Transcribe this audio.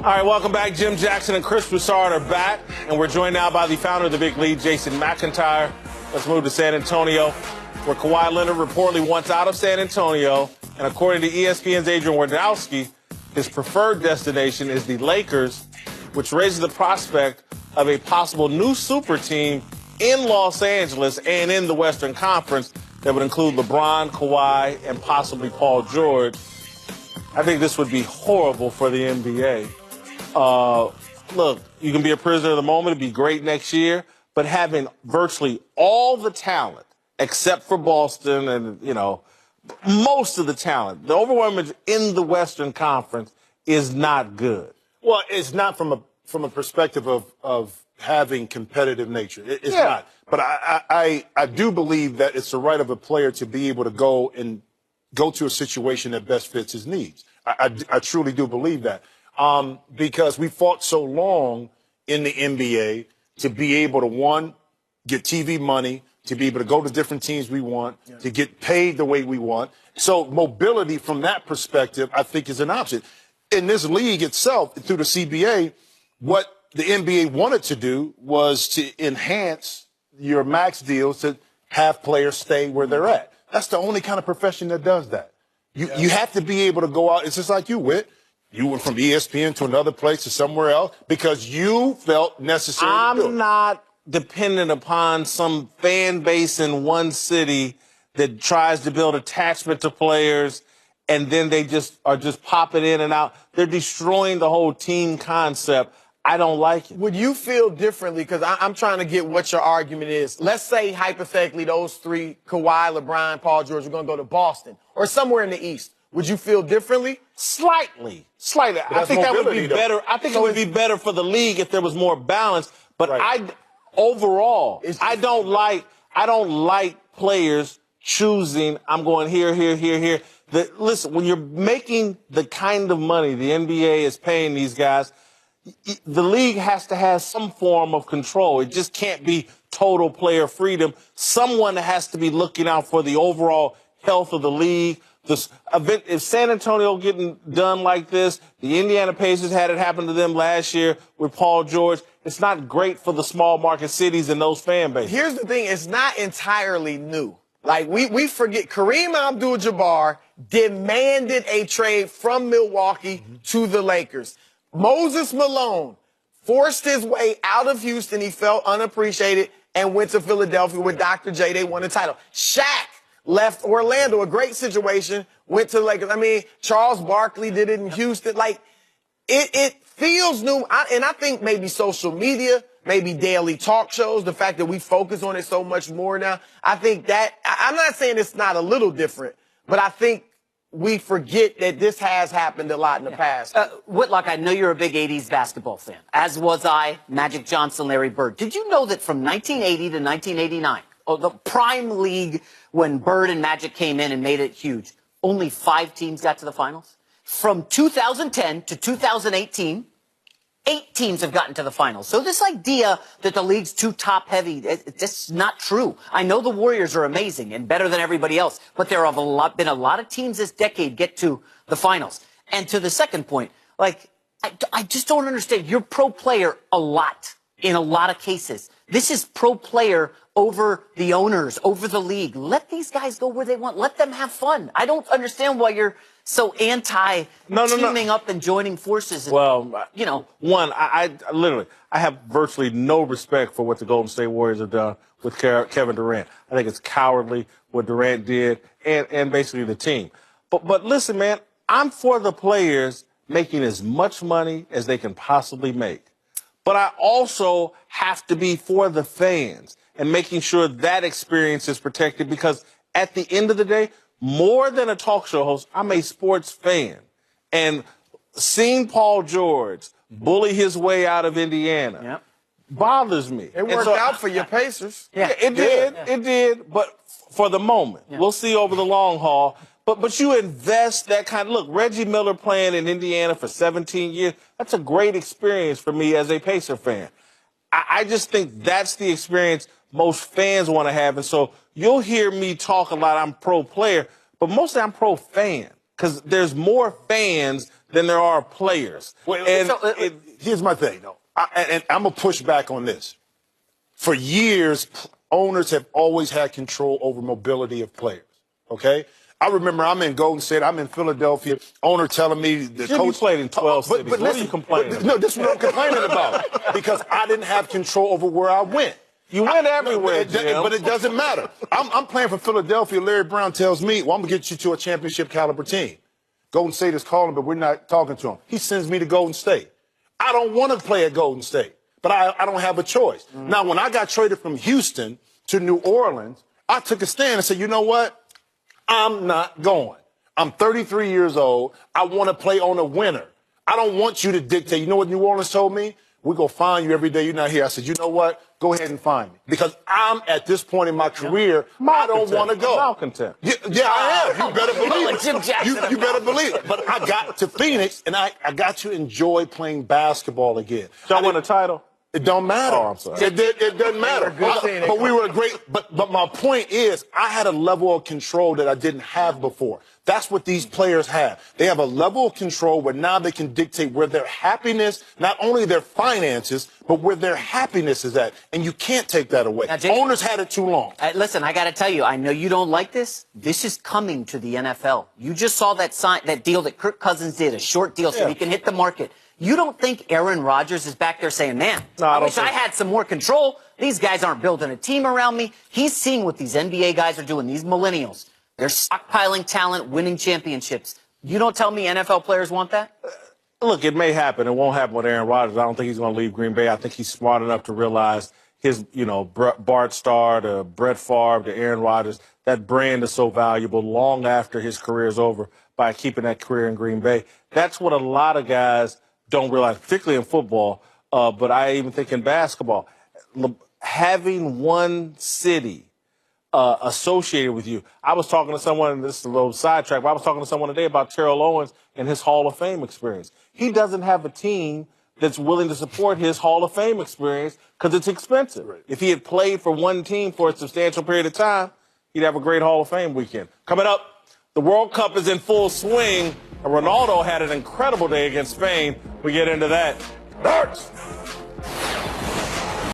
All right, welcome back. Jim Jackson and Chris Broussard are back, and we're joined now by the founder of the Big Lead, Jason McIntyre. Let's move to San Antonio, where Kawhi Leonard reportedly wants out of San Antonio, and according to ESPN's Adrian Wojnarowski, his preferred destination is the Lakers, which raises the prospect of a possible new super team in Los Angeles and in the Western Conference that would include LeBron, Kawhi, and possibly Paul George. I think this would be horrible for the NBA. Look, you can be a prisoner of the moment. It'd be great next year. But having virtually all the talent, except for Boston and, most of the talent, the overwhelming in the Western Conference is not good. Well, it's not from a perspective of having competitive nature. It's not. But I do believe that it's the right of a player to be able to go to a situation that best fits his needs. I truly do believe that. Because we fought so long in the NBA to be able to, one, get TV money, to be able to go to different teams we want, to get paid the way we want. So mobility from that perspective, I think, is an option. In this league itself, through the CBA, what the NBA wanted to do was to enhance your max deals to have players stay where they're at. That's the only kind of profession that does that. You have to be able to go out. It's just like you, Whit. You went from ESPN to another place to somewhere else because you felt necessary to do it. I'm not dependent upon some fan base in one city that tries to build attachment to players and then they are just popping in and out. They're destroying the whole team concept. I don't like it. Would you feel differently? Because I'm trying to get what your argument is. Let's say, hypothetically, those three, Kawhi, LeBron, Paul George, are going to go to Boston or somewhere in the East. Would you feel differently? Slightly. I think that would be better. I think it would be better for the league if there was more balance. But overall, I don't like players choosing, I'm going here. Listen, when you're making the kind of money the NBA is paying these guys, the league has to have some form of control. It just can't be total player freedom. Someone has to be looking out for the overall health of the league. This event, if San Antonio getting done like this, the Indiana Pacers had it happen to them last year with Paul George. It's not great for the small market cities and those fan bases. Here's the thing. It's not entirely new. Like, we forget Kareem Abdul-Jabbar demanded a trade from Milwaukee to the Lakers. Moses Malone forced his way out of Houston. He felt unappreciated and went to Philadelphia with Dr. J. They won the title. Shaq left Orlando, a great situation, went to the Lakers. I mean, Charles Barkley did it in Houston. Like, it feels new. And I think maybe social media, maybe daily talk shows, the fact that we focus on it so much more now, I think that, I'm not saying it's not a little different, but I think we forget that this has happened a lot in the past. Whitlock, I know you're a big 80s basketball fan, as was I, Magic Johnson, Larry Bird. Did you know that from 1980 to 1989, the prime league when Bird and Magic came in and made it huge, only 5 teams got to the finals? From 2010 to 2018, 8 teams have gotten to the finals. So this idea that the league's too top-heavy, it's not true. I know the Warriors are amazing and better than everybody else, but there have been a lot of teams this decade get to the finals. And to the second point, like, I just don't understand. You're pro player a lot in a lot of cases. This is pro player over the owners, over the league. Let these guys go where they want. Let them have fun. I don't understand why you're so teaming up and joining forces. Well, one, I literally have virtually no respect for what the Golden State Warriors have done with Kevin Durant. I think it's cowardly what Durant did and basically the team. But listen, man, I'm for the players making as much money as they can possibly make. But I also have to be for the fans and making sure that experience is protected because at the end of the day, more than a talk show host, I'm a sports fan. And seeing Paul George bully his way out of Indiana bothers me. It worked out for your Pacers. Yeah, it did. It did. But for the moment, we'll see over the long haul. But you invest that kind of, look, Reggie Miller playing in Indiana for 17 years, that's a great experience for me as a Pacer fan. I just think that's the experience most fans want to have. And so you'll hear me talk a lot, I'm pro player, but mostly I'm pro fan because there's more fans than there are players. Here's my thing, though, and I'm going to push back on this. For years, owners have always had control over mobility of players, okay? I remember I'm in Golden State, I'm in Philadelphia, owner telling me the coach played in 12 cities. But what are you complaining about? No, this is what I'm complaining about. Because I didn't have control over where I went. You went everywhere, Jim. But it doesn't matter. I'm playing for Philadelphia. Larry Brown tells me, well, I'm going to get you to a championship caliber team. Golden State is calling, but we're not talking to him. He sends me to Golden State. I don't want to play at Golden State, but I don't have a choice. Now, when I got traded from Houston to New Orleans, I took a stand and said, you know what? I'm not going. I'm 33 years old. I want to play on a winner. I don't want you to dictate. You know what New Orleans told me? We're going to find you every day you're not here. I said, you know what? Go ahead and find me. Because I'm at this point in my career, I don't want to go. Malcontent. Yeah, I am. You better believe it. Jim Jackson. You better believe it. But I got to Phoenix, and I got to enjoy playing basketball again. Y'all won a title? It don't matter. Oh, I'm sorry. It doesn't matter. But we were great. But my point is, I had a level of control that I didn't have before. That's what these players have. They have a level of control where now they can dictate where their happiness, not only their finances, but where their happiness is at. And you can't take that away. Now, Jason, owners had it too long. Listen, I got to tell you, I know you don't like this. This is coming to the NFL. You just saw that deal that Kirk Cousins did, a short deal so he can hit the market. You don't think Aaron Rodgers is back there saying, man, I wish I had some more control. These guys aren't building a team around me. He's seeing what these NBA guys are doing, these millennials. They're stockpiling talent, winning championships. You don't tell me NFL players want that? Look, it may happen. It won't happen with Aaron Rodgers. I don't think he's going to leave Green Bay. I think he's smart enough to realize his, Bart Starr to Brett Favre to Aaron Rodgers, that brand is so valuable long after his career is over by keeping that career in Green Bay. That's what a lot of guys don't realize, particularly in football, but I even think in basketball. Having one city associated with you. I was talking to someone, this is a little sidetrack, but I was talking to someone today about Terrell Owens and his Hall of Fame experience. He doesn't have a team that's willing to support his Hall of Fame experience because it's expensive. Right. If he had played for one team for a substantial period of time, he'd have a great Hall of Fame weekend. Coming up, the World Cup is in full swing, and Ronaldo had an incredible day against Spain. We get into that. Darts!